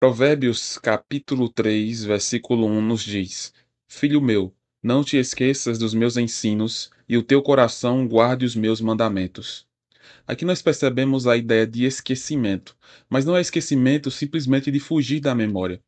Provérbios capítulo 3, versículo 1 nos diz: Filho meu, não te esqueças dos meus ensinos, e o teu coração guarde os meus mandamentos. Aqui nós percebemos a ideia de esquecimento, mas não é esquecimento simplesmente de fugir da memória.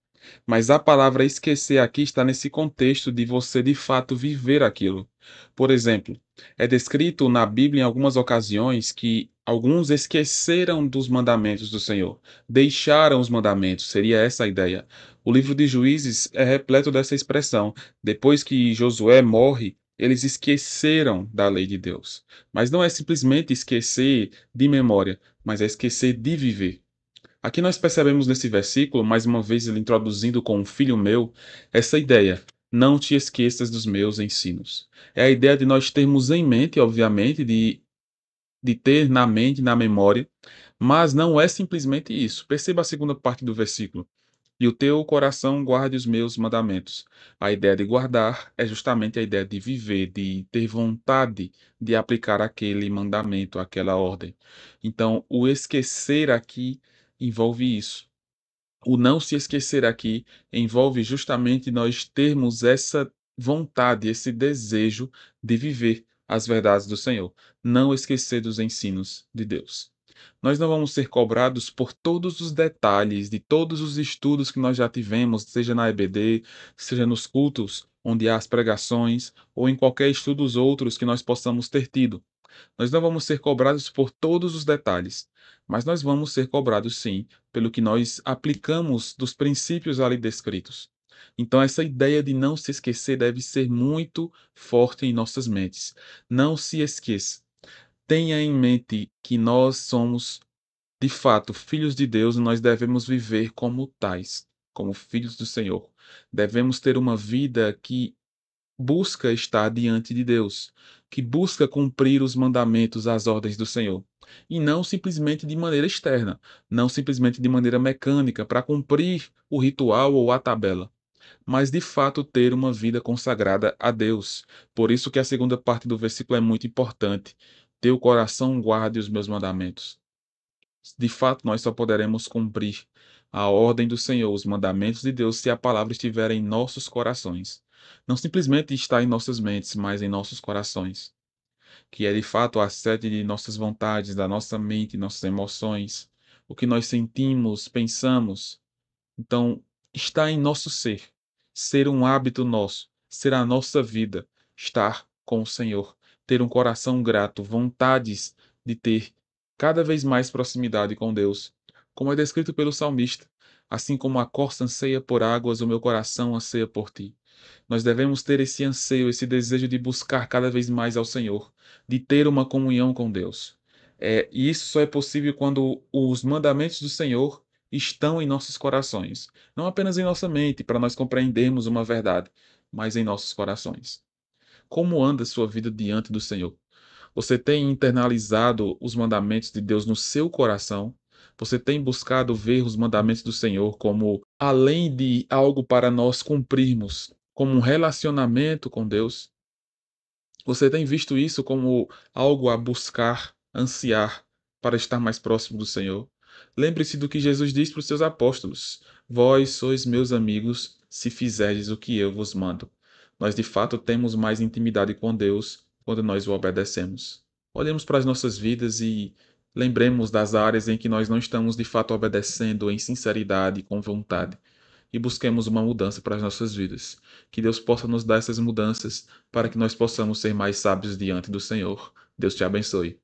Mas a palavra esquecer aqui está nesse contexto de você de fato viver aquilo. Por exemplo, é descrito na Bíblia em algumas ocasiões que alguns esqueceram dos mandamentos do Senhor, deixaram os mandamentos, seria essa a ideia. O livro de Juízes é repleto dessa expressão. Depois que Josué morre, eles esqueceram da lei de Deus. Mas não é simplesmente esquecer de memória, mas é esquecer de viver. Aqui nós percebemos nesse versículo, mais uma vez ele introduzindo com o filho meu, essa ideia: não te esqueças dos meus ensinos. É a ideia de nós termos em mente, obviamente, de ter na mente, na memória, mas não é simplesmente isso. Perceba a segunda parte do versículo. E o teu coração guarde os meus mandamentos. A ideia de guardar é justamente a ideia de viver, de ter vontade de aplicar aquele mandamento, aquela ordem. Então, o esquecer aqui envolve isso. O não se esquecer aqui envolve justamente nós termos essa vontade, esse desejo de viver as verdades do Senhor, não esquecer dos ensinos de Deus. Nós não vamos ser cobrados por todos os detalhes de todos os estudos que nós já tivemos, seja na EBD, seja nos cultos onde há as pregações, ou em qualquer estudos outros que nós possamos ter tido. Nós não vamos ser cobrados por todos os detalhes, mas nós vamos ser cobrados sim pelo que nós aplicamos dos princípios ali descritos. Então, essa ideia de não se esquecer deve ser muito forte em nossas mentes. Não se esqueça. Tenha em mente que nós somos, de fato, filhos de Deus e nós devemos viver como tais, como filhos do Senhor. Devemos ter uma vida que busca estar diante de Deus, que busca cumprir os mandamentos, as ordens do Senhor. E não simplesmente de maneira externa, não simplesmente de maneira mecânica, para cumprir o ritual ou a tabela, mas de fato ter uma vida consagrada a Deus. Por isso que a segunda parte do versículo é muito importante. Teu coração guarde os meus mandamentos. De fato, nós só poderemos cumprir a ordem do Senhor, os mandamentos de Deus, se a palavra estiver em nossos corações. Não simplesmente está em nossas mentes, mas em nossos corações. Que é de fato a sede de nossas vontades, da nossa mente, nossas emoções, o que nós sentimos, pensamos. Então, está em nosso ser. Ser um hábito nosso, ser a nossa vida, estar com o Senhor, ter um coração grato, vontades de ter cada vez mais proximidade com Deus, como é descrito pelo salmista. Assim como a corça anseia por águas, o meu coração anseia por ti. Nós devemos ter esse anseio, esse desejo de buscar cada vez mais ao Senhor, de ter uma comunhão com Deus. E isso só é possível quando os mandamentos do Senhor estão em nossos corações. Não apenas em nossa mente, para nós compreendermos uma verdade, mas em nossos corações. Como anda a sua vida diante do Senhor? Você tem internalizado os mandamentos de Deus no seu coração? Você tem buscado ver os mandamentos do Senhor como além de algo para nós cumprirmos, como um relacionamento com Deus? Você tem visto isso como algo a buscar, ansiar, para estar mais próximo do Senhor? Lembre-se do que Jesus disse para os seus apóstolos: Vós sois meus amigos, se fizerdes o que eu vos mando. Nós de fato temos mais intimidade com Deus quando nós o obedecemos. Olhemos para as nossas vidas e lembremos das áreas em que nós não estamos de fato obedecendo em sinceridade e com vontade e busquemos uma mudança para as nossas vidas. Que Deus possa nos dar essas mudanças para que nós possamos ser mais sábios diante do Senhor. Deus te abençoe.